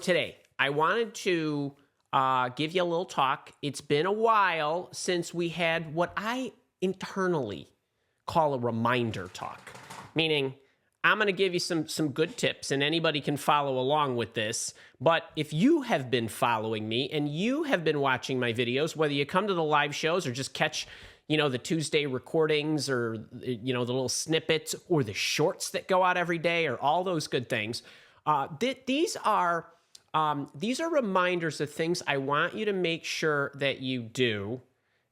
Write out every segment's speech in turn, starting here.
Today, I wanted to give you a little talk. It's been a while since we had what I internally call a reminder talk, meaning I'm going to give you some good tips, and anybody can follow along with this. But if you have been following me and you have been watching my videos, whether you come to the live shows or just catch the Tuesday recordings, or the little snippets or the shorts that go out every day, or all those good things, these are reminders of things I want you to make sure that you do.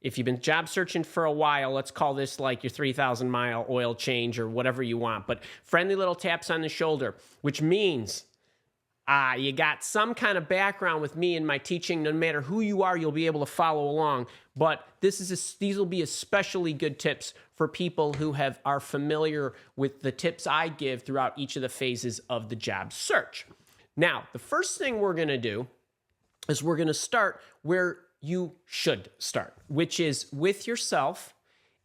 If you've been job searching for a while, let's call this like your 3,000-mile oil change or whatever you want. But friendly little taps on the shoulder, which means you got some kind of background with me and my teaching. No matter who you are, you'll be able to follow along. But these will be especially good tips for people who are familiar with the tips I give throughout each of the phases of the job search. Now, the first thing we're going to do is we're going to start where you should start, which is with yourself.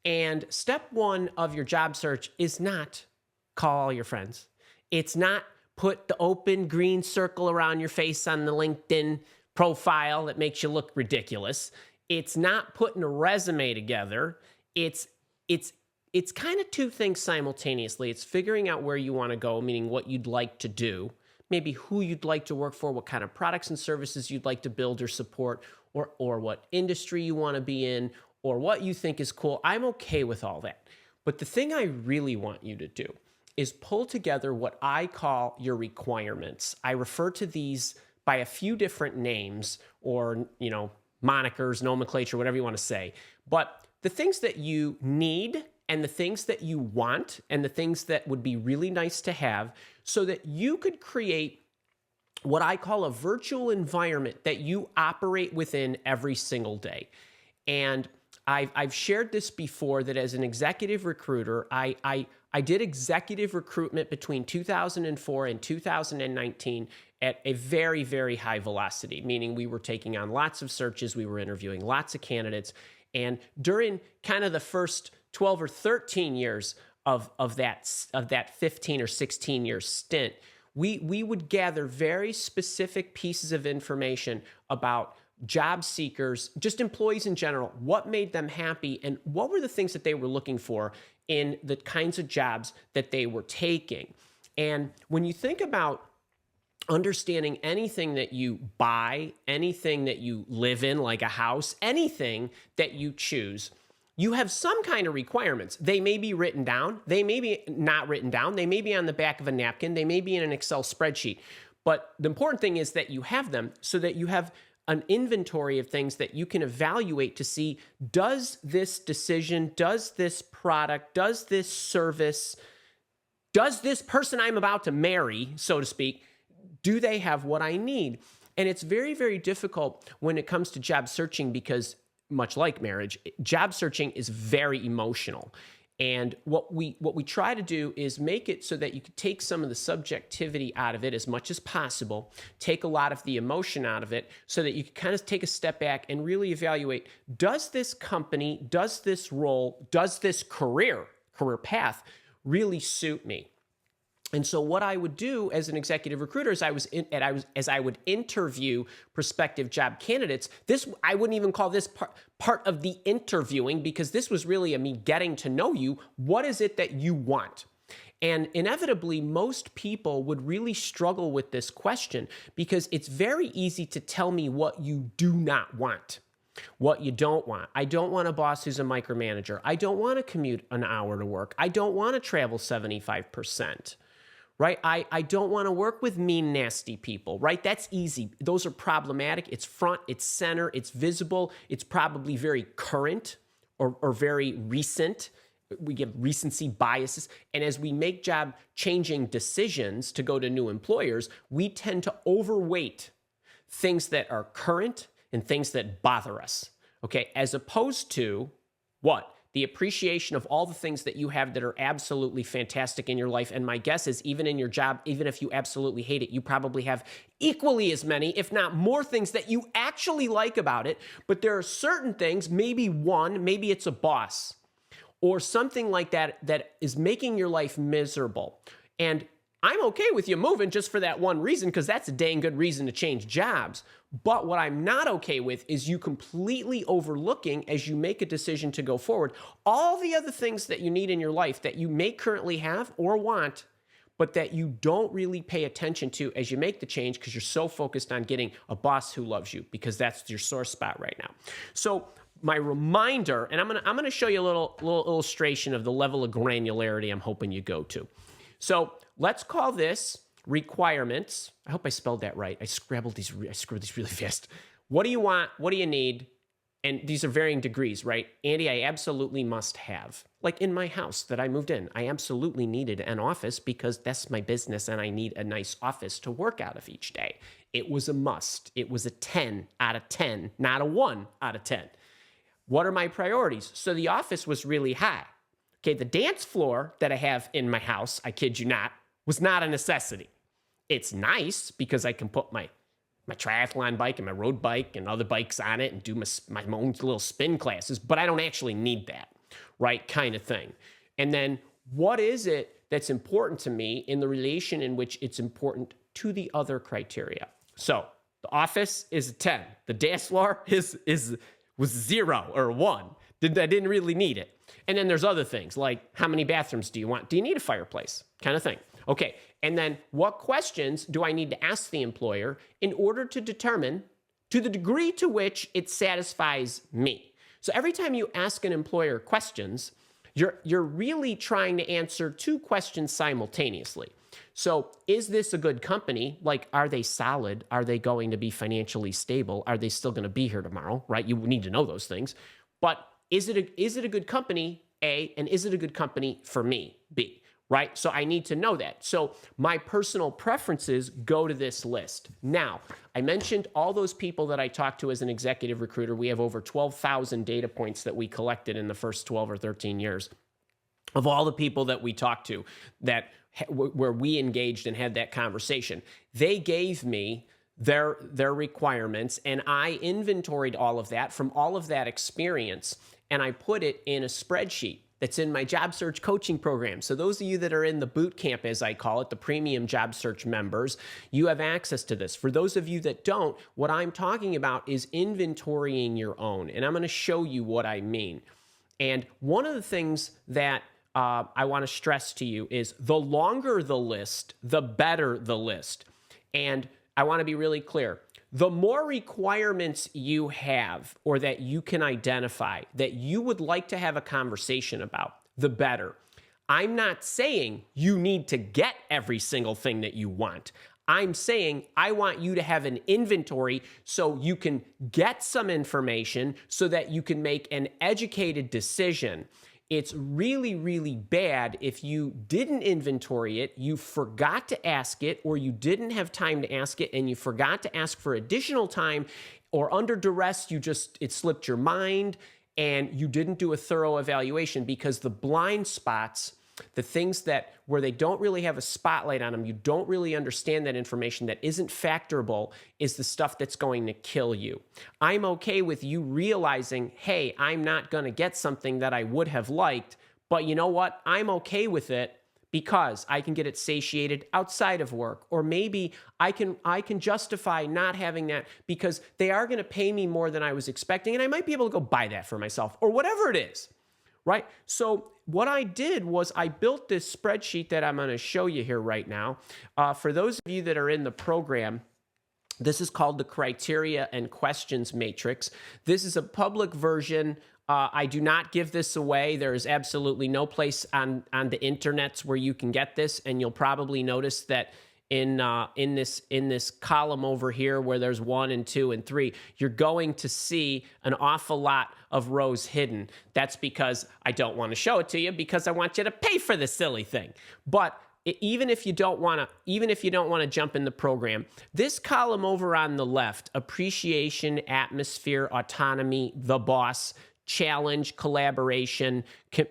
And step one of your job search is not call all your friends. It's not put the open green circle around your face on the LinkedIn profile that makes you look ridiculous. It's not putting a resume together. It's kind of two things simultaneously. It's figuring out where you want to go, meaning what you'd like to do, maybe who you'd like to work for, what kind of products and services you'd like to build or support, or what industry you want to be in, or what you think is cool. I'm okay with all that. But the thing I really want you to do is pull together what I call your requirements. I refer to these by a few different names, or, monikers, nomenclature, whatever you want to say. But the things that you need, and the things that you want, and the things that would be really nice to have, so that you could create what I call a virtual environment that you operate within every single day. And I've shared this before, that as an executive recruiter, I did executive recruitment between 2004 and 2019 at a very, very high velocity, meaning we were taking on lots of searches, we were interviewing lots of candidates. And during kind of the first 12 or 13 years of that 15 or 16 year stint, we would gather very specific pieces of information about job seekers, just employees in general, what made them happy, and what were the things that they were looking for in the kinds of jobs that they were taking. And when you think about understanding anything that you buy, anything that you live in, like a house, anything that you choose, you have some kind of requirements. They may be written down. They may be not written down. They may be on the back of a napkin. They may be in an Excel spreadsheet. But the important thing is that you have them, so that you have an inventory of things that you can evaluate to see, does this decision, does this product, does this service, does this person I'm about to marry, so to speak, do they have what I need? And it's very, very difficult when it comes to job searching, because much like marriage, job searching is very emotional. And what we try to do is make it so that you can take some of the subjectivity out of it as much as possible, take a lot of the emotion out of it, so that you can kind of take a step back and really evaluate, does this company, does this role, does this career path really suit me? And so what I would do as an executive recruiter is as I would interview prospective job candidates, I wouldn't even call this part of the interviewing, because this was really me getting to know you. What is it that you want? And inevitably, most people would really struggle with this question, because it's very easy to tell me what you do not want, what you don't want. I don't want a boss who's a micromanager. I don't want to commute an hour to work. I don't want to travel 75%. Right? I don't want to work with mean, nasty people, right? That's easy. Those are problematic. It's front, it's center, it's visible. It's probably very current or very recent. We get recency biases. And as we make job changing decisions to go to new employers, we tend to overweight things that are current and things that bother us, okay? As opposed to what? The appreciation of all the things that you have that are absolutely fantastic in your life. And my guess is, even in your job, even if you absolutely hate it, you probably have equally as many, if not more, things that you actually like about it. But there are certain things, maybe it's a boss or something like that, that is making your life miserable. And I'm okay with you moving just for that one reason, because that's a dang good reason to change jobs. But what I'm not okay with is you completely overlooking, as you make a decision to go forward, all the other things that you need in your life that you may currently have or want, but that you don't really pay attention to as you make the change, because you're so focused on getting a boss who loves you, because that's your sore spot right now. So my reminder, and I'm gonna show you a little illustration of the level of granularity I'm hoping you go to. So let's call this requirements. I hope I spelled that right. I screwed these really fast. What do you want? What do you need? And these are varying degrees, right? Andy, I absolutely must have. Like in my house that I moved in, I absolutely needed an office because that's my business and I need a nice office to work out of each day. It was a must. It was a 10 out of 10, not a 1 out of 10. What are my priorities? So the office was really high. Okay, the dance floor that I have in my house, I kid you not, was not a necessity. It's nice because I can put my triathlon bike and my road bike and other bikes on it and do my own little spin classes, but I don't actually need that, right? Kind of thing. And then what is it that's important to me in the relation in which it's important to the other criteria? So the office is a 10. The dance floor was 0 or 1. I didn't really need it. And then there's other things like how many bathrooms do you want? Do you need a fireplace? Kind of thing. Okay. And then what questions do I need to ask the employer in order to determine to the degree to which it satisfies me? So every time you ask an employer questions, you're really trying to answer 2 questions simultaneously. So is this a good company? Like, are they solid? Are they going to be financially stable? Are they still going to be here tomorrow? Right? You need to know those things. But is it a good company, A, and is it a good company for me, B, right? So I need to know that. So my personal preferences go to this list. Now, I mentioned all those people that I talked to as an executive recruiter. We have over 12,000 data points that we collected in the first 12 or 13 years of all the people that we talked to that where we engaged and had that conversation. They gave me their requirements, and I inventoried all of that from all of that experience, and I put it in a spreadsheet that's in my job search coaching program. So those of you that are in the boot camp, as I call it, the premium job search members, you have access to this. For those of you that don't, what I'm talking about is inventorying your own, and I'm going to show you what I mean. And one of the things that I want to stress to you is the longer the list, the better the list. And I want to be really clear. The more requirements you have or that you can identify that you would like to have a conversation about, the better. I'm not saying you need to get every single thing that you want. I'm saying I want you to have an inventory so you can get some information so that you can make an educated decision. It's really, really bad if you didn't inventory it, you forgot to ask it, or you didn't have time to ask it and you forgot to ask for additional time, or under duress, it slipped your mind and you didn't do a thorough evaluation, because the blind spots, the things that where they don't really have a spotlight on them, you don't really understand that information that isn't factorable, is the stuff that's going to kill you. I'm okay with you realizing, hey, I'm not going to get something that I would have liked, but you know what? I'm okay with it because I can get it satiated outside of work, or maybe I can justify not having that because they are going to pay me more than I was expecting, and I might be able to go buy that for myself, or whatever it is. Right? So what I did was I built this spreadsheet that I'm going to show you here right now. For those of you that are in the program, this is called the Criteria and Questions Matrix. This is a public version. I do not give this away. There is absolutely no place on the internets where you can get this, and you'll probably notice that in this column over here where there's 1 and 2 and 3, you're going to see an awful lot of rows hidden. That's because I don't want to show it to you, because I want you to pay for this silly thing. But even if you don't want to jump in the program, this column over on the left, appreciation, atmosphere, autonomy, the boss, challenge, collaboration,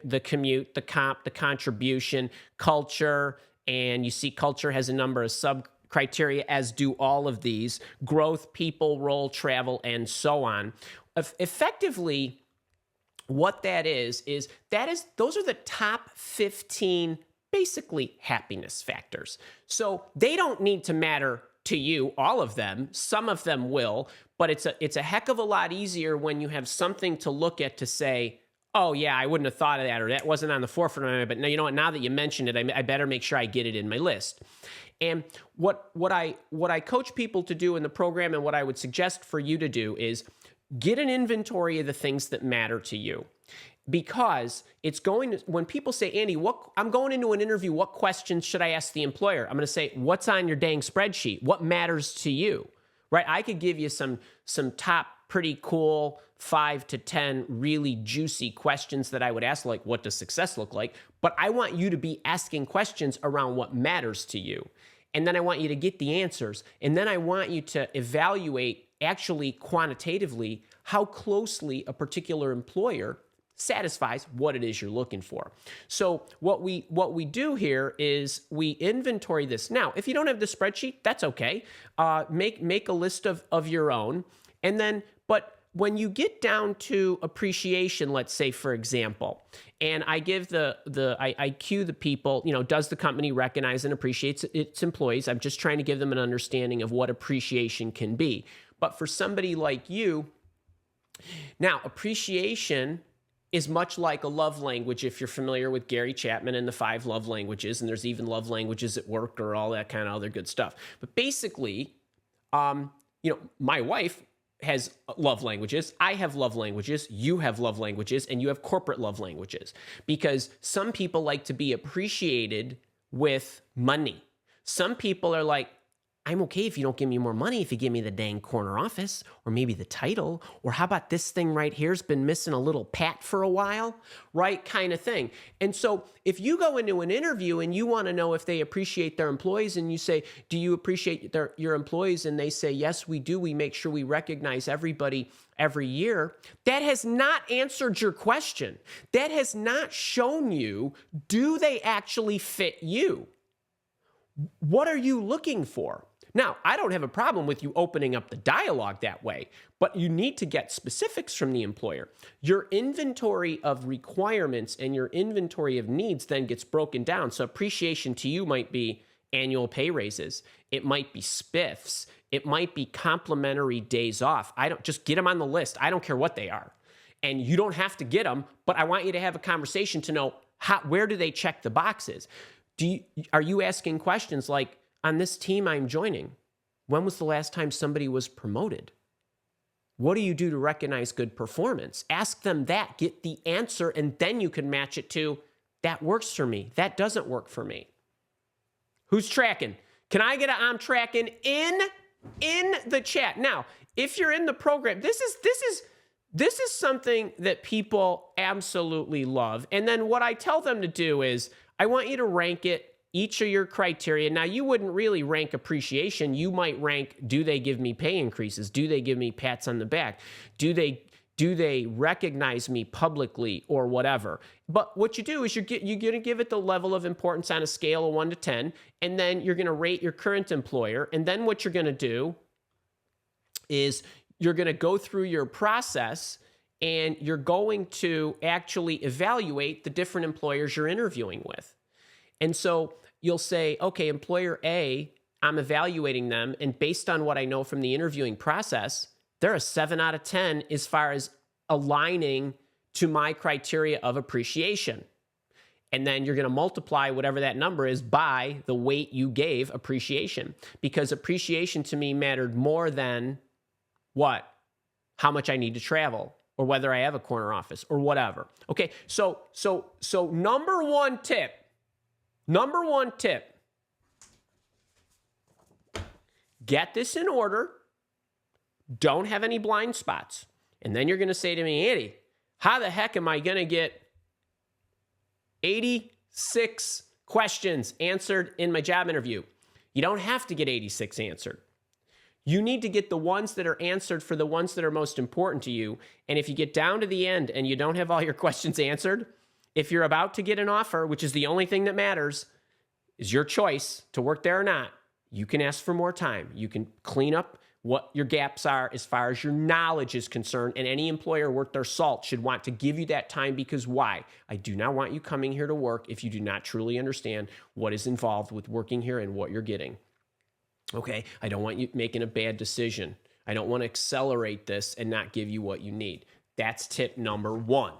the commute, the comp, the contribution, culture. And you see culture has a number of sub-criteria, as do all of these: growth, people, role, travel, and so on. Effectively, what that is those are the top 15 basically happiness factors. So they don't need to matter to you, all of them. Some of them will, but it's a heck of a lot easier when you have something to look at to say, oh yeah, I wouldn't have thought of that, or that wasn't on the forefront of my mind, but now, you know what, now that you mentioned it, I better make sure I get it in my list. And what I coach people to do in the program, and what I would suggest for you to do, is get an inventory of the things that matter to you. Because it's going to, when people say, Andy, I'm going into an interview, what questions should I ask the employer? I'm going to say, what's on your dang spreadsheet? What matters to you, right? I could give you some top pretty cool 5 to 10 really juicy questions that I would ask, like, what does success look like? But I want you to be asking questions around what matters to you. And then I want you to get the answers. And then I want you to evaluate, actually quantitatively, how closely a particular employer satisfies what it is you're looking for. So what we do here is we inventory this. Now, if you don't have the spreadsheet, that's okay. Make a list of your own. And then, but when you get down to appreciation, let's say, for example, and I give I cue the people, does the company recognize and appreciate its employees? I'm just trying to give them an understanding of what appreciation can be. But for somebody like you, now, appreciation is much like a love language, if you're familiar with Gary Chapman and the 5 love languages, and there's even love languages at work or all that kind of other good stuff. But basically, my wife has love languages, I have love languages, you have love languages, and you have corporate love languages. Because some people like to be appreciated with money. Some people are like, I'm okay if you don't give me more money, if you give me the dang corner office, or maybe the title, or how about this thing right here's been missing a little pat for a while, right, kind of thing. And so if you go into an interview and you want to know if they appreciate their employees, and you say, do you appreciate your employees? And they say, yes, we do. We make sure we recognize everybody every year. That has not answered your question. That has not shown you, do they actually fit you? What are you looking for? Now, I don't have a problem with you opening up the dialogue that way, but you need to get specifics from the employer. Your inventory of requirements and your inventory of needs then gets broken down. So appreciation to you might be annual pay raises. It might be spiffs. It might be complimentary days off. Just get them on the list. I don't care what they are. And you don't have to get them, but I want you to have a conversation to know where do they check the boxes. Are you asking questions like, on this team I'm joining, when was the last time somebody was promoted? What do you do to recognize good performance? Ask them that, get the answer, and then you can match it to, that works for me, that doesn't work for me. Who's tracking? Can I get a I'm tracking in the chat? Now, if you're in the program, this is something that people absolutely love. And then what I tell them to do is, I want you to rank it, each of your criteria. Now, you wouldn't really rank appreciation. You might rank, do they give me pay increases? Do they give me pats on the back? Do they recognize me publicly or whatever? But what you do is you're going to give it the level of importance on a scale of 1 to 10, and then you're going to rate your current employer. And then what you're going to do is you're going to go through your process, and you're going to actually evaluate the different employers you're interviewing with. And so you'll say, okay, employer A, I'm evaluating them, and based on what I know from the interviewing process, they're a 7 out of 10 as far as aligning to my criteria of appreciation. And then you're going to multiply whatever that number is by the weight you gave appreciation, because appreciation to me mattered more than what? How much I need to travel, or whether I have a corner office, or whatever. Okay, so number one tip, get this in order. Don't have any blind spots. And then you're going to say to me, Andy, how the heck am I going to get 86 questions answered in my job interview? You don't have to get 86 answered. You need to get the ones that are answered for the ones that are most important to you. And if you get down to the end and you don't have all your questions answered, if you're about to get an offer, which is the only thing that matters, is your choice to work there or not, you can ask for more time. You can clean up what your gaps are as far as your knowledge is concerned, and any employer worth their salt should want to give you that time, because why? I do not want you coming here to work if you do not truly understand what is involved with working here and what you're getting. Okay, I don't want you making a bad decision. I don't want to accelerate this and not give you what you need. That's tip number 1.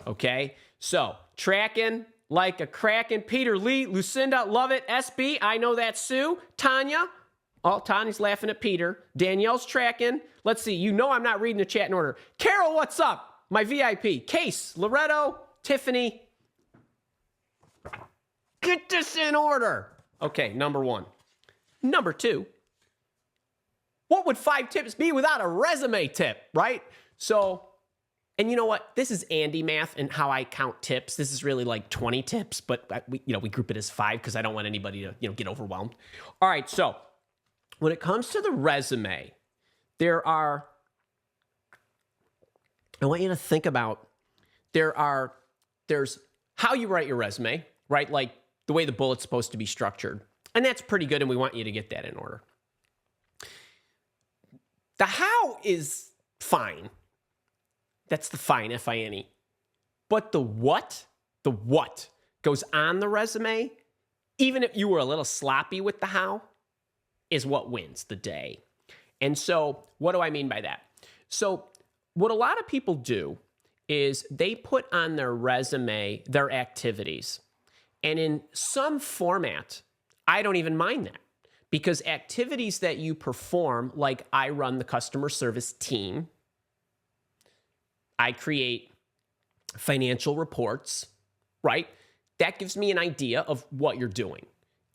Okay, so tracking like a kraken. Peter, Lee, Lucinda, love it. SB, I know that's Sue. Tanya, oh, Tanya's laughing at Peter. Danielle's tracking. Let's see, you know I'm not reading the chat in order. Carol, what's up? My VIP. Case, Loretto, Tiffany. Get this in order. Okay, number 1. Number 2, what would 5 tips be without a resume tip, right? So, and you know what? This is Andy math and how I count tips. This is really like 20 tips, but we group it as 5 because I don't want anybody to, get overwhelmed. All right, so when it comes to the resume, I want you to think about, there's how you write your resume, right? Like the way the bullet's supposed to be structured. And that's pretty good, and we want you to get that in order. The how is fine. That's the fine, F-I-N-E. But the what goes on the resume, even if you were a little sloppy with the how, is what wins the day. And so what do I mean by that? So what a lot of people do is they put on their resume their activities. And in some format, I don't even mind that, because activities that you perform, like I run the customer service team, I create financial reports, right? That gives me an idea of what you're doing.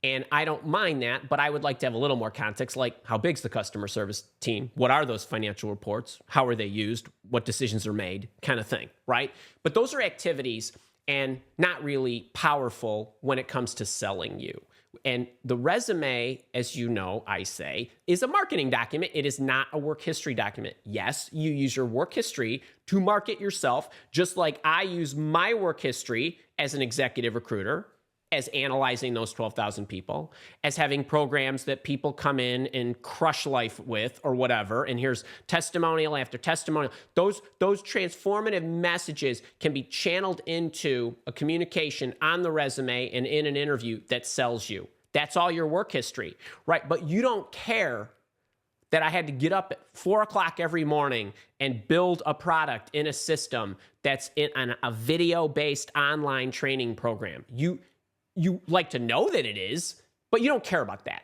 And I don't mind that, but I would like to have a little more context, like how big's the customer service team? What are those financial reports? How are they used? What decisions are made? Kind of thing, right? But those are activities and not really powerful when it comes to selling you. And the resume, as you know, I say, is a marketing document. It is not a work history document. Yes, you use your work history to market yourself, just like I use my work history as an executive recruiter, as analyzing those 12,000 people, as having programs that people come in and crush life with or whatever. And here's testimonial after testimonial. Those transformative messages can be channeled into a communication on the resume and in an interview that sells you. That's all your work history, right? But you don't care that I had to get up at 4 o'clock every morning and build a product in a system that's in a video-based online training program. You like to know that it is, but you don't care about that,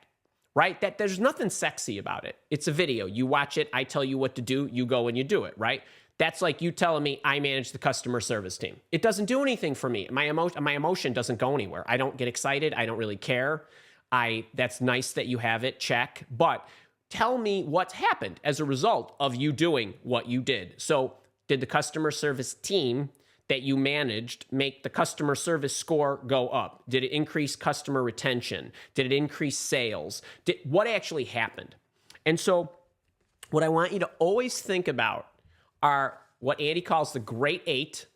right? That there's nothing sexy about it. It's a video. You watch it. I tell you what to do. You go and you do it, right? That's like you telling me I manage the customer service team. It doesn't do anything for me. My emotion doesn't go anywhere. I don't get excited. I don't really care. That's nice that you have it, check. But tell me what's happened as a result of you doing what you did. So did the customer service team that you managed make the customer service score go up? Did it increase customer retention? Did it increase sales? What actually happened? And so what I want you to always think about are what Andy calls the Great 8.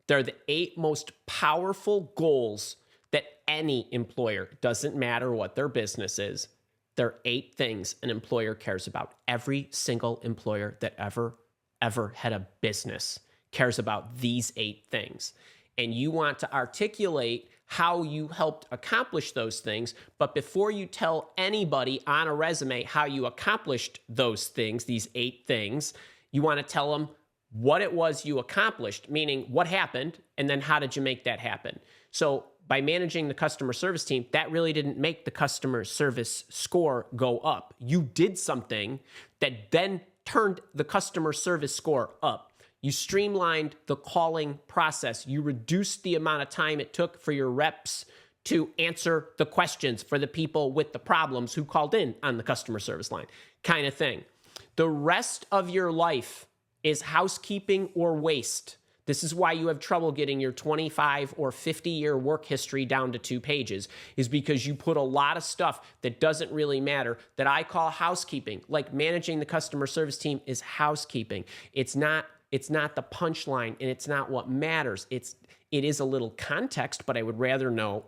They're the 8 most powerful goals that any employer, doesn't matter what their business is, they're 8 things an employer cares about. Every single employer that ever had a business cares about these 8 things. And you want to articulate how you helped accomplish those things. But before you tell anybody on a resume how you accomplished those things, these 8 things, you want to tell them what it was you accomplished, meaning what happened, and then how did you make that happen? So by managing the customer service team, that really didn't make the customer service score go up. You did something that then turned the customer service score up. You streamlined the calling process. You reduced the amount of time it took for your reps to answer the questions for the people with the problems who called in on the customer service line, kind of thing. The rest of your life is housekeeping or waste. This is why you have trouble getting your 25 or 50-year work history down to 2 pages, is because you put a lot of stuff that doesn't really matter that I call housekeeping. Like managing the customer service team is housekeeping. It's not the punchline, and it's not what matters. It is a little context, but I would rather know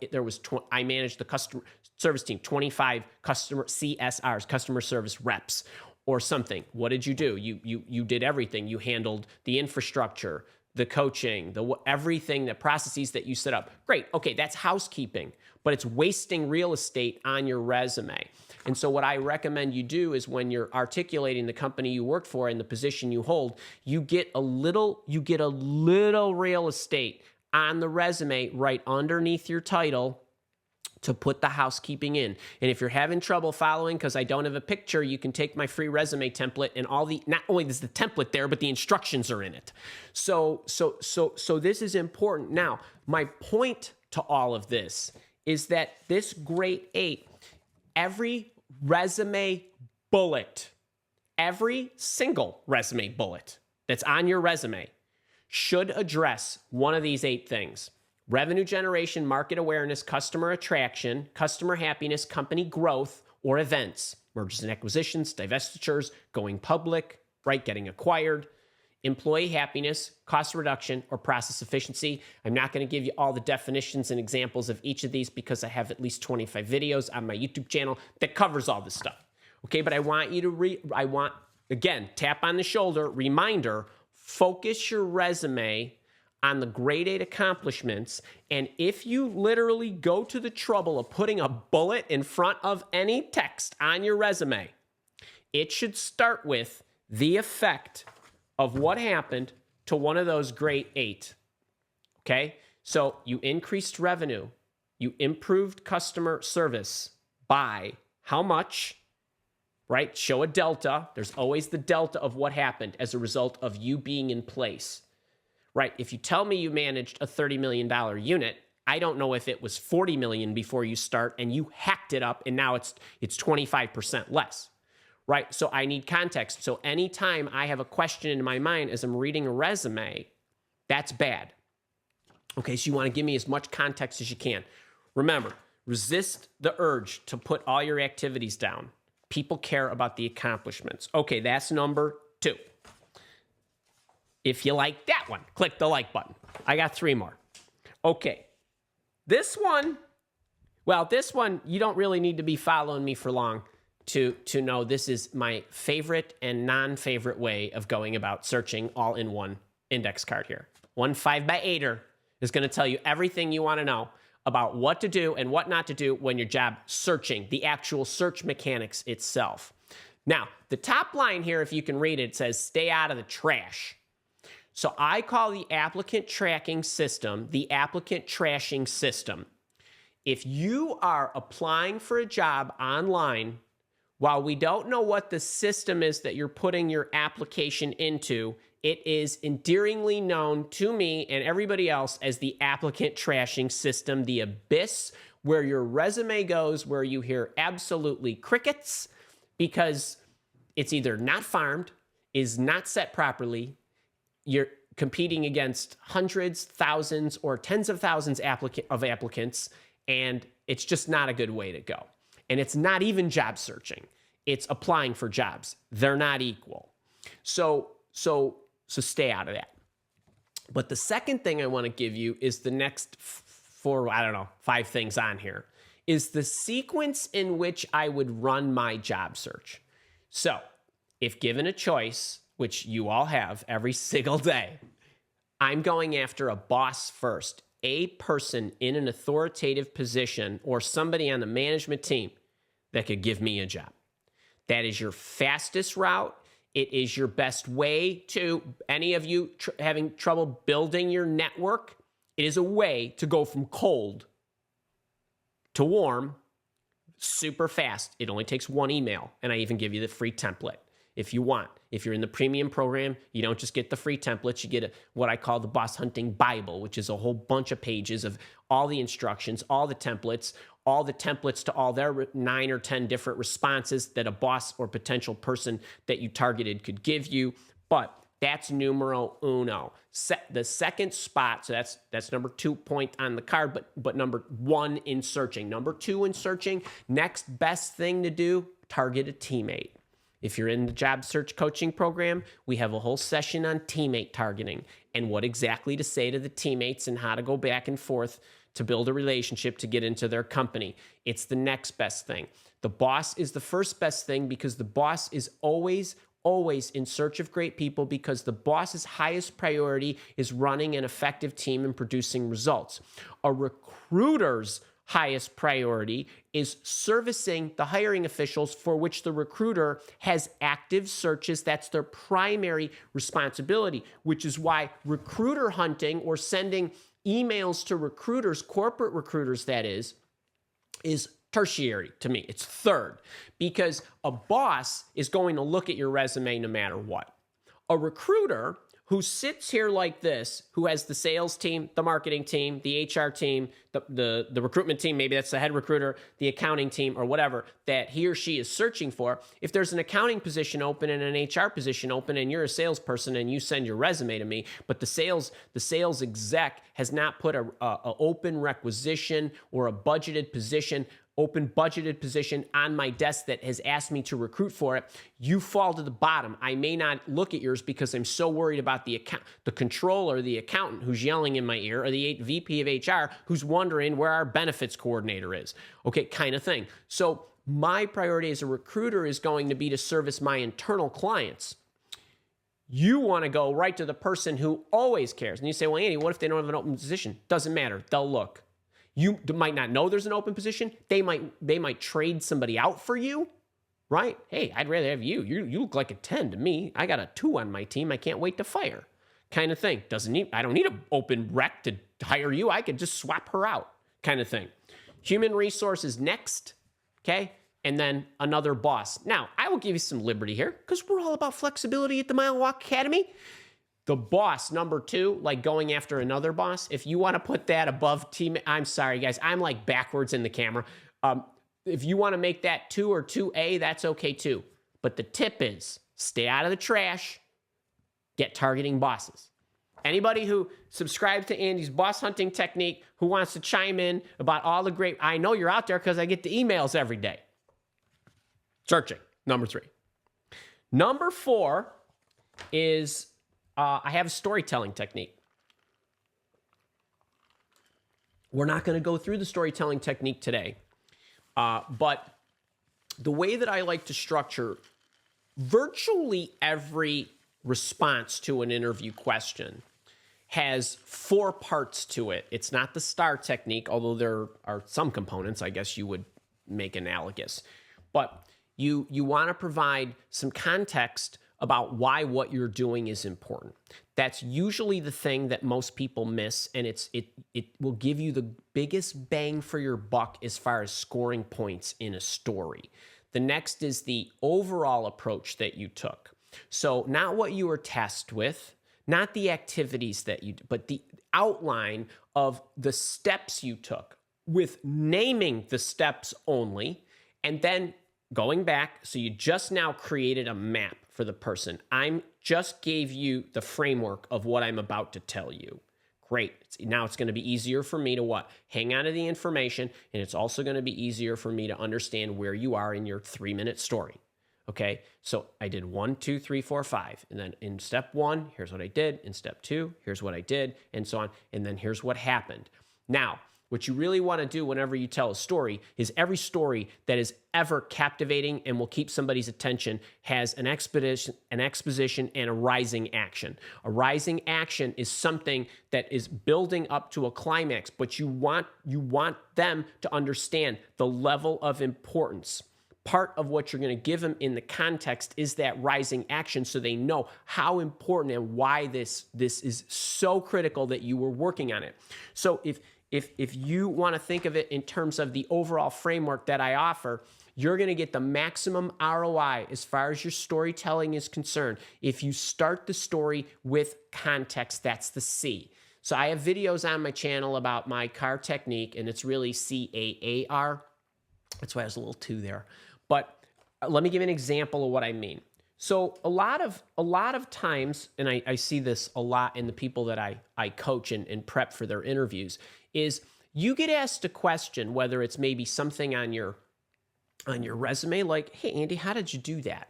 I managed the customer service team, 25 customer CSRs, customer service reps, or something. What did you do? You did everything. You handled the infrastructure, the coaching, everything, the processes that you set up. Great. Okay, that's housekeeping, but it's wasting real estate on your resume. And so what I recommend you do is when you're articulating the company you work for and the position you hold, you get a little real estate on the resume right underneath your title to put the housekeeping in. And if you're having trouble following because I don't have a picture, you can take my free resume template and not only is the template there, but the instructions are in it. So this is important. Now, my point to all of this is that this grade 8, every resume bullet, every single resume bullet that's on your resume should address one of these 8 things: revenue generation, market awareness, customer attraction, customer happiness, company growth, or events, mergers and acquisitions, divestitures, going public, right, getting acquired, employee happiness, cost reduction, or process efficiency. I'm not going to give you all the definitions and examples of each of these because I have at least 25 videos on my YouTube channel that covers all this stuff. Okay, but I want you to again, tap on the shoulder, reminder, focus your resume on the grade 8 accomplishments. And if you literally go to the trouble of putting a bullet in front of any text on your resume, it should start with the effect of what happened to one of those grade 8. Okay? So you increased revenue. You improved customer service by how much? Right? Show a delta. There's always the delta of what happened as a result of you being in place. Right? If you tell me you managed a $30 million unit, I don't know if it was $40 million before you start and you hacked it up and now it's 25% less. Right? So I need context. So anytime I have a question in my mind as I'm reading a resume, that's bad. Okay, so you want to give me as much context as you can. Remember, resist the urge to put all your activities down. People care about the accomplishments. Okay, that's number 2. If you like that one, click the like button. I got 3 more. Okay, this one, you don't really need to be following me for long to know this is my favorite and non-favorite way of going about searching all in one index card here. One 5x8er is going to tell you everything you want to know about what to do and what not to do when you're job searching, the actual search mechanics itself. Now, the top line here, if you can read it, says stay out of the trash. So I call the applicant tracking system the applicant trashing system. If you are applying for a job online, while we don't know what the system is that you're putting your application into, it is endearingly known to me and everybody else as the applicant trashing system, the abyss where your resume goes, where you hear absolutely crickets because it's either not farmed, is not set properly, you're competing against hundreds, thousands, or tens of thousands of applicants, and it's just not a good way to go. And it's not even job searching. It's applying for jobs. They're not equal. So stay out of that. But the second thing I want to give you is the next 5 things on here, is the sequence in which I would run my job search. So if given a choice, which you all have every single day, I'm going after a boss first, a person in an authoritative position or somebody on the management team that could give me a job. That is your fastest route. It is your best way to, any of you having trouble building your network, it is a way to go from cold to warm super fast. It only takes 1 email, and I even give you the free template if you want. If you're in the premium program, you don't just get the free templates, you get what I call the Boss Hunting Bible, which is a whole bunch of pages of all the instructions, all the templates to all their 9 or 10 different responses that a boss or potential person that you targeted could give you. But that's numero uno. The second spot, so that's number 2 point on the card, but number 1 in searching. Number 2 in searching, next best thing to do, target a teammate. If you're in the job search coaching program, we have a whole session on teammate targeting and what exactly to say to the teammates and how to go back and forth to build a relationship to get into their company. It's the next best thing. The boss is the first best thing because the boss is always in search of great people, because the boss's highest priority is running an effective team and producing results. A recruiter's highest priority is servicing the hiring officials for which the recruiter has active searches. That's their primary responsibility, which is why recruiter hunting, or sending emails to recruiters, corporate recruiters that is tertiary to me. It's third, because a boss is going to look at your resume no matter what. A recruiter who sits here like this, who has the sales team, the marketing team, the HR team, the recruitment team, maybe that's the head recruiter, the accounting team, or whatever that he or she is searching for. If there's an accounting position open and an HR position open, and you're a salesperson and you send your resume to me, but the sales exec has not put a open requisition or a open budgeted position on my desk that has asked me to recruit for it, you fall to the bottom. I may not look at yours because I'm so worried about the controller, the accountant who's yelling in my ear, or the VP of HR who's wondering where our benefits coordinator is. Okay, kind of thing. So my priority as a recruiter is going to be to service my internal clients. You want to go right to the person who always cares. And you say, well, Andy, what if they don't have an open position? Doesn't matter. They'll look. You might not know there's an open position. They might trade somebody out for you, right? Hey, I'd rather have you. You look like a 10 to me. I got a 2 on my team. I can't wait to fire, kind of thing. I don't need an open rec to hire you. I could just swap her out, kind of thing. Human resources next, okay? And then another boss. Now, I will give you some liberty here because we're all about flexibility at the Mile Walk Academy. The boss, number 2, like going after another boss, if you want to put that above team, I'm sorry, guys, I'm like backwards in the camera. If you want to make that 2 or 2A, that's okay too. But the tip is stay out of the trash, get targeting bosses. Anybody who subscribes to Andy's boss hunting technique, who wants to chime in about all the great, I know you're out there because I get the emails every day. Searching, number 3. Number 4 is... I have a storytelling technique. We're not going to go through the storytelling technique today, but the way that I like to structure virtually every response to an interview question has 4 parts to it. It's not the STAR technique, although there are some components I guess you would make analogous. But you want to provide some context about why what you're doing is important. That's usually the thing that most people miss, and it will give you the biggest bang for your buck as far as scoring points in a story. The next is the overall approach that you took. So not what you were tasked with, not the activities that you did, but the outline of the steps you took, with naming the steps only, and then going back, so you just now created a map for the person. I just gave you the framework of what I'm about to tell you. Great. Now it's going to be easier for me to what? Hang on to the information, and it's also going to be easier for me to understand where you are in your 3-minute story. Okay, so I did 1, 2, 3, 4, 5. And then in step 1, here's what I did. In step 2, here's what I did, and so on. And then here's what happened. Now, what you really want to do whenever you tell a story is every story that is ever captivating and will keep somebody's attention has an exposition, and a rising action. A rising action is something that is building up to a climax, but you want them to understand the level of importance. Part of what you're going to give them in the context is that rising action, so they know how important and why this is so critical that you were working on it. So if you want to think of it in terms of the overall framework that I offer, you're going to get the maximum ROI as far as your storytelling is concerned if you start the story with context. That's the C. So I have videos on my channel about my CAR technique, and it's really CAAR. That's why I was a little 2 there. But let me give you an example of what I mean. So a lot of times, and I see this a lot in the people that I coach and prep for their interviews, is you get asked a question, whether it's maybe something on your resume, like, hey, Andy, how did you do that?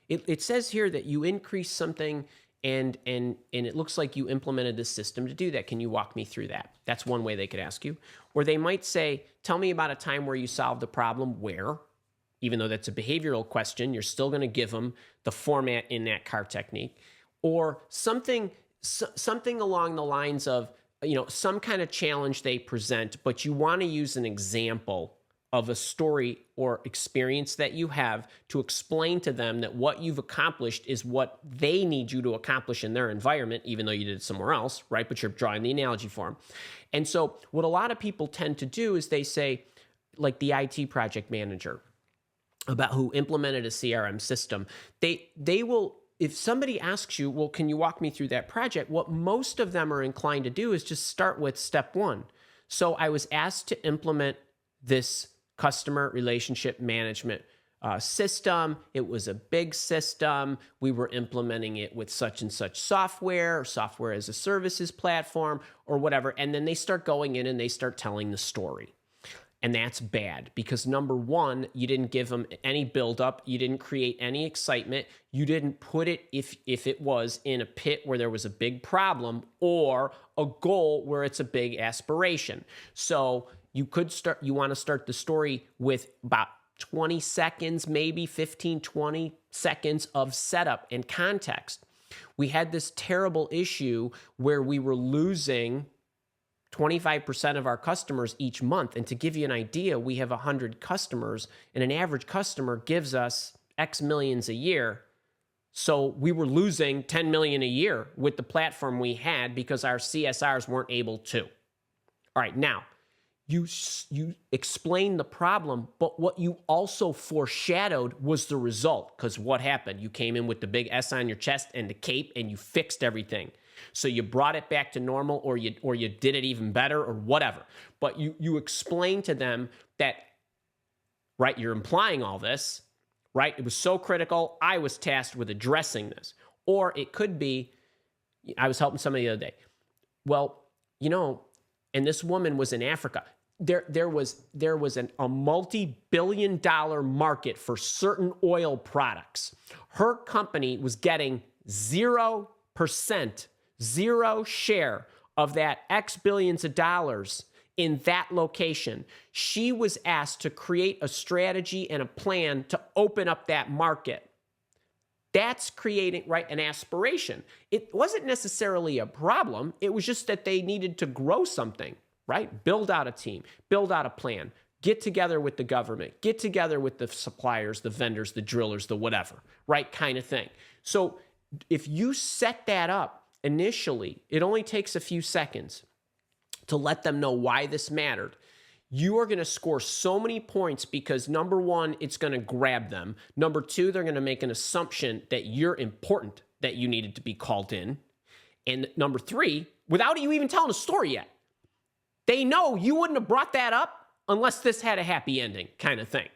It says here that you increased something and it looks like you implemented this system to do that. Can you walk me through that? That's one way they could ask you. Or they might say, tell me about a time where you solved the problem where, even though that's a behavioral question, you're still going to give them the format in that CAR technique. Or something along the lines of, some kind of challenge they present, but you want to use an example of a story or experience that you have to explain to them that what you've accomplished is what they need you to accomplish in their environment, even though you did it somewhere else, right? But you're drawing the analogy for them. And so what a lot of people tend to do is they say, like the IT project manager about who implemented a CRM system, they will, if somebody asks you, well, can you walk me through that project? What most of them are inclined to do is just start with step one. So I was asked to implement this customer relationship management system. It was a big system. We were implementing it with such and such software or software as a services platform or whatever. And then they start going in and they start telling the story. And that's bad because number one, you didn't give them any buildup. You didn't create any excitement. You didn't put it, if it was, in a pit where there was a big problem or a goal where it's a big aspiration. So you want to start the story with about 20 seconds, maybe 15, 20 seconds of setup and context. We had this terrible issue where we were losing 25% of our customers each month. And to give you an idea, we have 100 customers, and an average customer gives us X millions a year. So we were losing 10 million a year with the platform we had because our CSRs weren't able to. All right, now, you explained the problem, but what you also foreshadowed was the result. Because what happened? You came in with the big S on your chest and the cape, and you fixed everything. So you brought it back to normal, or you did it even better, or whatever. But you explained to them that, right, you're implying all this, right? It was so critical, I was tasked with addressing this. Or it could be, I was helping somebody the other day. Well, and this woman was in Africa. There was a multi-billion-dollar market for certain oil products. Her company was getting 0%, zero share of that X billions of dollars in that location. She was asked to create a strategy and a plan to open up that market. That's creating, right, an aspiration. It wasn't necessarily a problem. It was just that they needed to grow something, right? Build out a team, build out a plan, get together with the government, get together with the suppliers, the vendors, the drillers, the whatever, right, kind of thing. So if you set that up initially, it only takes a few seconds to let them know why this mattered. You are going to score so many points because number one, it's going to grab them. Number two, they're going to make an assumption that you're important, that you needed to be called in. And number three, without you even telling a story yet, they know you wouldn't have brought that up unless this had a happy ending kind of thing,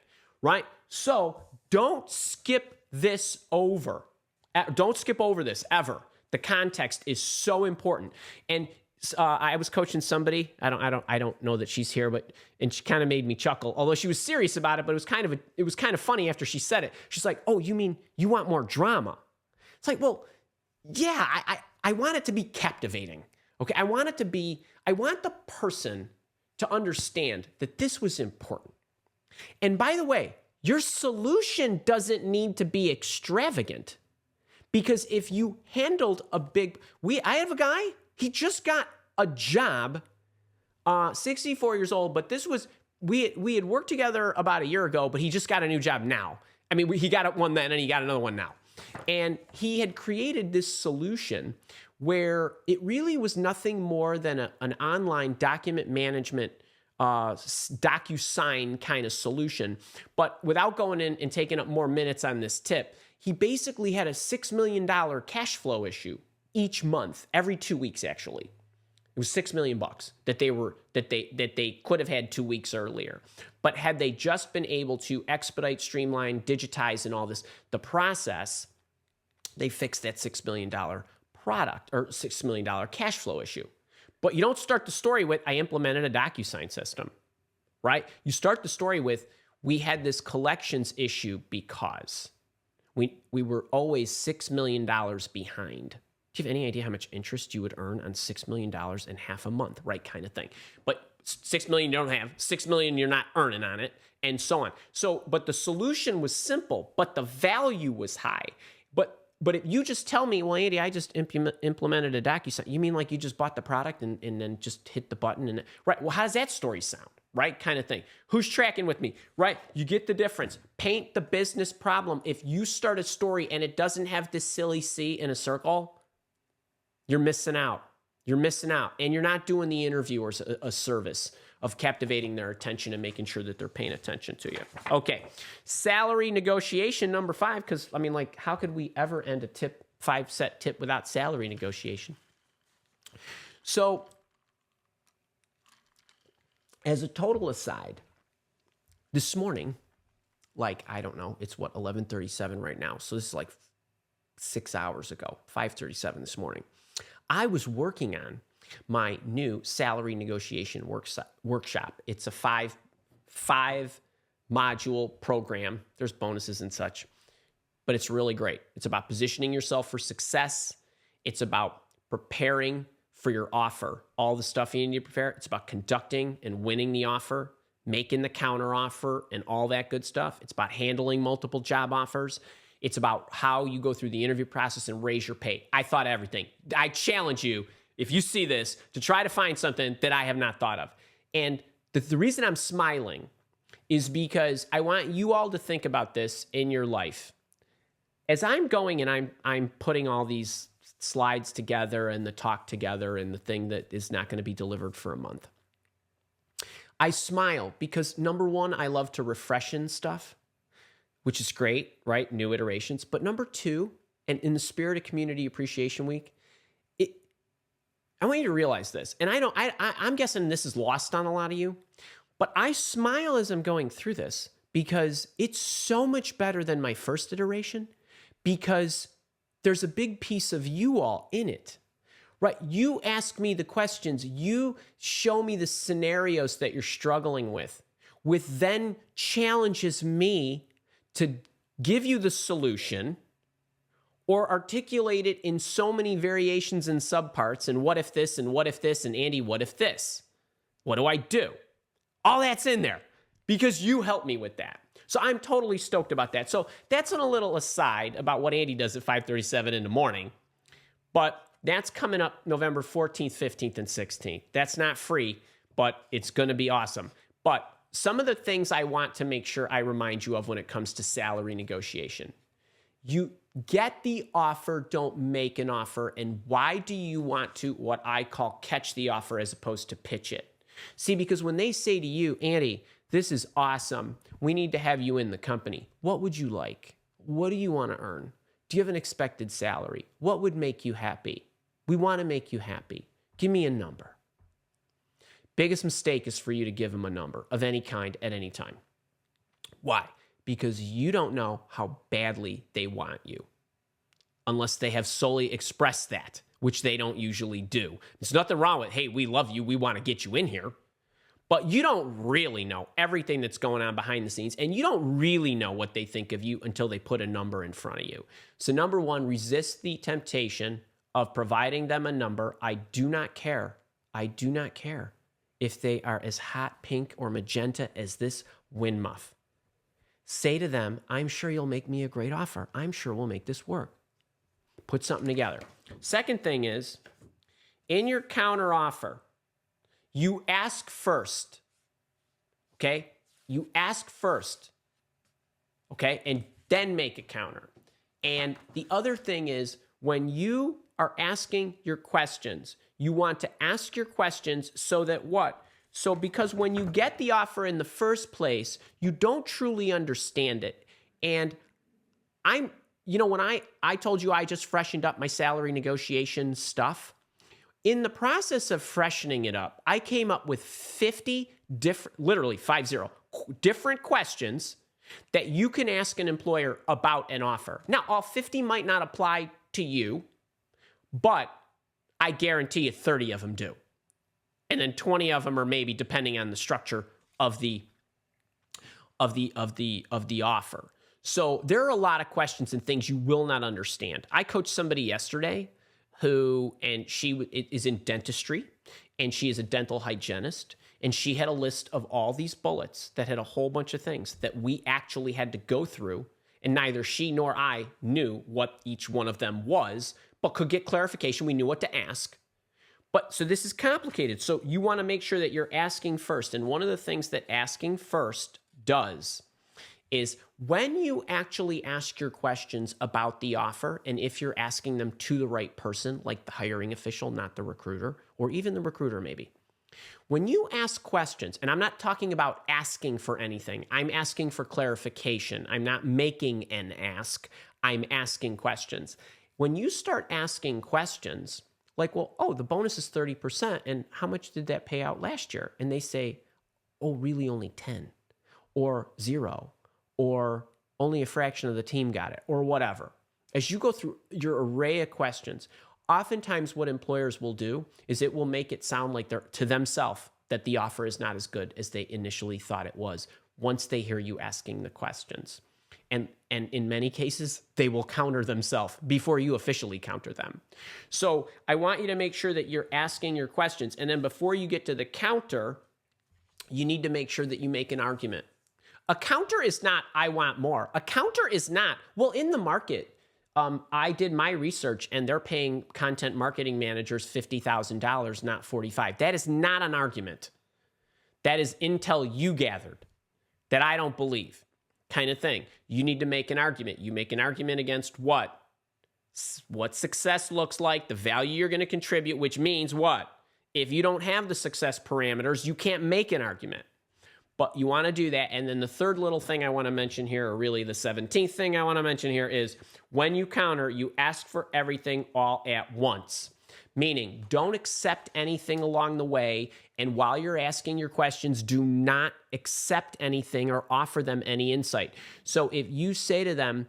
right? So don't skip this over. Don't skip over this ever. The context is so important. And I was coaching somebody. I don't know that she's here, and she kind of made me chuckle. Although she was serious about it, but it was kind of funny after she said it. She's like, "Oh, you mean you want more drama?" It's like, well, yeah, I want it to be captivating. Okay, I want the person to understand that this was important. And by the way, your solution doesn't need to be extravagant, because if you handled I have a guy. He just got a job, 64 years old, but we had worked together about a year ago, but he just got a new job now. I mean, he got one then and he got another one now. And he had created this solution where it really was nothing more than an online document management DocuSign kind of solution. But without going in and taking up more minutes on this tip, he basically had a $6 million cash flow issue each month, every 2 weeks, actually. It was $6 million that they could have had 2 weeks earlier. But had they just been able to expedite, streamline, digitize, and all this, the process, they fixed that $6 million product or $6 million cash flow issue. But you don't start the story with, I implemented a DocuSign system, right? You start the story with, we had this collections issue because we were always $6 million behind. Do you have any idea how much interest you would earn on $6 million in half a month, right? Kind of thing. But 6 million you don't have, 6 million you're not earning on it, and so on. So, but the solution was simple, but the value was high. But if you just tell me, well, Andy, I just implemented a DocuSign, you mean like you just bought the product and then just hit the button? And right, well, how does that story sound? Right, kind of thing. Who's tracking with me? Right, you get the difference. Paint the business problem. If you start a story and it doesn't have this silly C in a circle, you're missing out. You're missing out. And you're not doing the interviewers a service of captivating their attention and making sure that they're paying attention to you. Okay, salary negotiation number 5, because, I mean, like, how could we ever end a 5-set tip without salary negotiation? So, as a total aside, this morning, like, I don't know, it's what, 11:37 right now. So this is like 6 hours ago, 5:37 this morning. I was working on my new salary negotiation workshop. It's a five module program. There's bonuses and such, but it's really great. It's about positioning yourself for success. It's about preparing for your offer, all the stuff you need to prepare. It's about conducting and winning the offer, making the counter offer, and all that good stuff. It's about handling multiple job offers. It's about how you go through the interview process and raise your pay. I thought everything. I challenge you, if you see this, to try to find something that I have not thought of. And the reason I'm smiling is because I want you all to think about this in your life. As I'm going and I'm putting all these slides together and the talk together and the thing that is not going to be delivered for a month, I smile because, number one, I love to refreshen stuff, which is great, right? New iterations. But number two, and in the spirit of Community Appreciation Week, I want you to realize this. And I'm guessing this is lost on a lot of you, but I smile as I'm going through this because it's so much better than my first iteration, because there's a big piece of you all in it, right? You ask me the questions, you show me the scenarios that you're struggling with then challenges me to give you the solution or articulate it in so many variations and subparts, and what if this, and what if this, and Andy, what if this? What do I do? All that's in there because you helped me with that. So I'm totally stoked about that. So that's a little aside about what Andy does at 5:37 in the morning, but that's coming up November 14th, 15th, and 16th. That's not free, but it's going to be awesome. But some of the things I want to make sure I remind you of when it comes to salary negotiation. You get the offer, don't make an offer. And why do you want to, what I call, catch the offer as opposed to pitch it? See, because when they say to you, Andy, this is awesome, we need to have you in the company. What would you like? What do you want to earn? Do you have an expected salary? What would make you happy? We want to make you happy. Give me a number. Biggest mistake is for you to give them a number of any kind at any time. Why? Because you don't know how badly they want you unless they have solely expressed that, which they don't usually do. There's nothing wrong with, hey, we love you, we want to get you in here. But you don't really know everything that's going on behind the scenes, and you don't really know what they think of you until they put a number in front of you. So number one, resist the temptation of providing them a number. I do not care. I do not care if they are as hot pink or magenta as this wind muff. Say to them, I'm sure you'll make me a great offer. I'm sure we'll make this work. Put something together. Second thing is, in your counter offer, you ask first, okay? You ask first, okay? And then make a counter. And the other thing is, when you are asking your questions, you want to ask your questions so that what? So because when you get the offer in the first place, you don't truly understand it. And when I told you I just freshened up my salary negotiation stuff, in the process of freshening it up, I came up with 50 different, literally 50, different questions that you can ask an employer about an offer. Now, all 50 might not apply to you, but I guarantee you 30 of them do. And then 20 of them are maybe depending on the structure of the offer. So there are a lot of questions and things you will not understand. I coached somebody yesterday and she is in dentistry, and she is a dental hygienist, and she had a list of all these bullets that had a whole bunch of things that we actually had to go through, and neither she nor I knew what each one of them was, but could get clarification. We knew what to ask. But so this is complicated. So you want to make sure that you're asking first. And one of the things that asking first does is when you actually ask your questions about the offer, and if you're asking them to the right person, like the hiring official, not the recruiter, or even the recruiter maybe. When you ask questions, and I'm not talking about asking for anything, I'm asking for clarification. I'm not making an ask, I'm asking questions. When you start asking questions, like, well, oh, the bonus is 30%, and how much did that pay out last year? And they say, oh, really only 10, or 0, or only a fraction of the team got it, or whatever. As you go through your array of questions, oftentimes what employers will do is it will make it sound like they're to themselves that the offer is not as good as they initially thought it was once they hear you asking the questions. And in many cases, they will counter themselves before you officially counter them. So I want you to make sure that you're asking your questions. And then before you get to the counter, you need to make sure that you make an argument. A counter is not, I want more. A counter is not, well, in the market, I did my research and they're paying content marketing managers $50,000, not $45,000. That is not an argument. That is intel you gathered that I don't believe. Kind of thing. You need to make an argument. You make an argument against what? What success looks like, the value you're going to contribute, which means what? If you don't have the success parameters, you can't make an argument. But you want to do that. And then the third little thing I want to mention here, or really the 17th thing I want to mention here, is when you counter, you ask for everything all at once. Meaning, don't accept anything along the way, and while you're asking your questions, do not accept anything or offer them any insight. So if you say to them,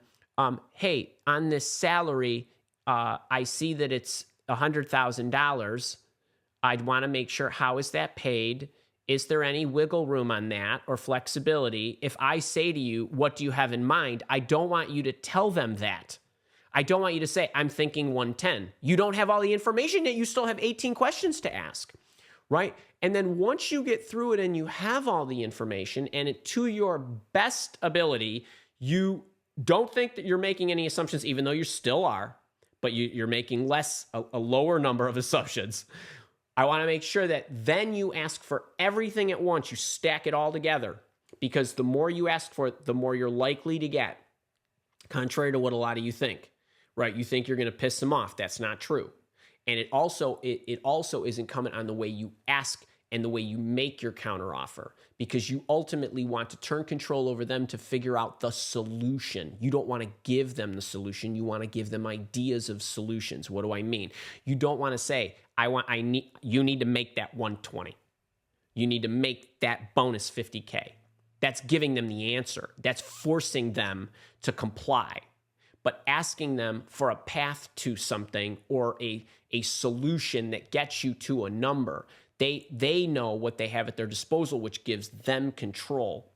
hey, on this salary, I see that it's $100,000. I'd want to make sure, how is that paid? Is there any wiggle room on that or flexibility? If I say to you, what do you have in mind? I don't want you to tell them that. I don't want you to say, I'm thinking 110. You don't have all the information yet. You still have 18 questions to ask, right? And then once you get through it and you have all the information and it to your best ability, you don't think that you're making any assumptions, even though you still are, but you're making a lower number of assumptions. I want to make sure that then you ask for everything at once. You stack it all together, because the more you ask for it, the more you're likely to get, contrary to what a lot of you think. Right? You think you're going to piss them off. That's not true. And it also is incumbent on the way you ask and the way you make your counteroffer, because you ultimately want to turn control over them to figure out the solution. You don't want to give them the solution. You want to give them ideas of solutions. What do I mean? You don't want to say, you need to make that 120. You need to make that bonus 50K. That's giving them the answer. That's forcing them to comply. But asking them for a path to something or a solution that gets you to a number, they know what they have at their disposal, which gives them control.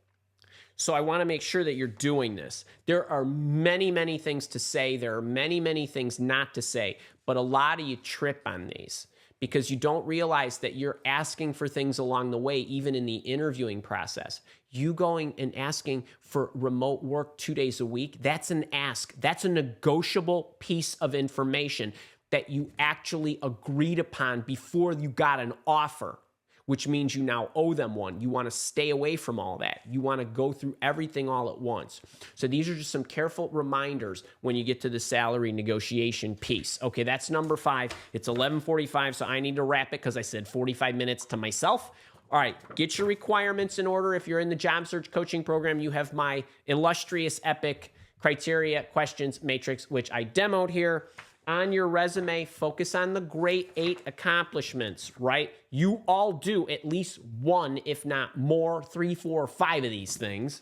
So I want to make sure that you're doing this. There are many, many things to say. There are many, many things not to say. But a lot of you trip on these because you don't realize that you're asking for things along the way, even in the interviewing process. You going and asking for remote work 2 days a week, that's an ask. That's a negotiable piece of information that you actually agreed upon before you got an offer, which means you now owe them one. You want to stay away from all that. You want to go through everything all at once. So these are just some careful reminders when you get to the salary negotiation piece. Okay, that's number 5. It's 11:45, so I need to wrap it because I said 45 minutes to myself. All right, get your requirements in order. If you're in the job search coaching program, you have my illustrious, epic criteria questions matrix, which I demoed here. On your resume, focus on the great 8 accomplishments, right? You all do at least one, if not more, 3, 4, 5 of these things.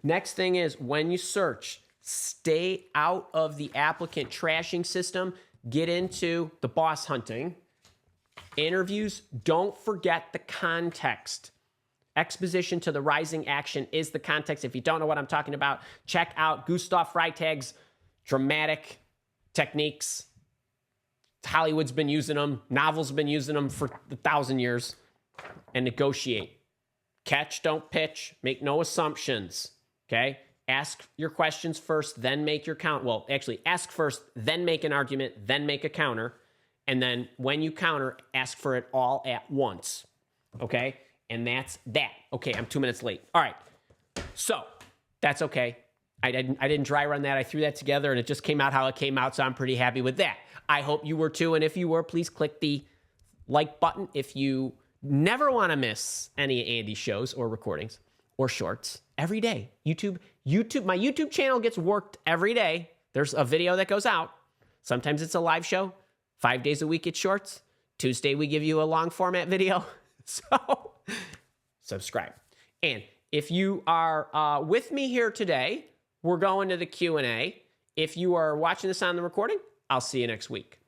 Next thing is, when you search, stay out of the applicant trashing system. Get into the boss hunting. Interviews, don't forget the context. Exposition to the rising action is the context. If you don't know what I'm talking about, check out Gustav Freitag's dramatic techniques Hollywood's been using them. Novels been using them for 1,000 years. And negotiate. Catch, don't pitch. Make no assumptions. Okay? Ask your questions first, then make your count. Well, actually, ask first, then make an argument, then make a counter. And then when you counter, ask for it all at once. Okay? And that's that. Okay, I'm 2 minutes late. All right. So, that's okay. I didn't dry run that. I threw that together, and it just came out how it came out, so I'm pretty happy with that. I hope you were too, and if you were, please click the like button if you never want to miss any of Andy's shows or recordings or shorts every day. My YouTube channel gets worked every day. There's a video that goes out. Sometimes it's a live show. 5 days a week it's shorts. Tuesday we give you a long format video. So subscribe. And if you are with me here today, we're going to the Q&A. If you are watching this on the recording, I'll see you next week.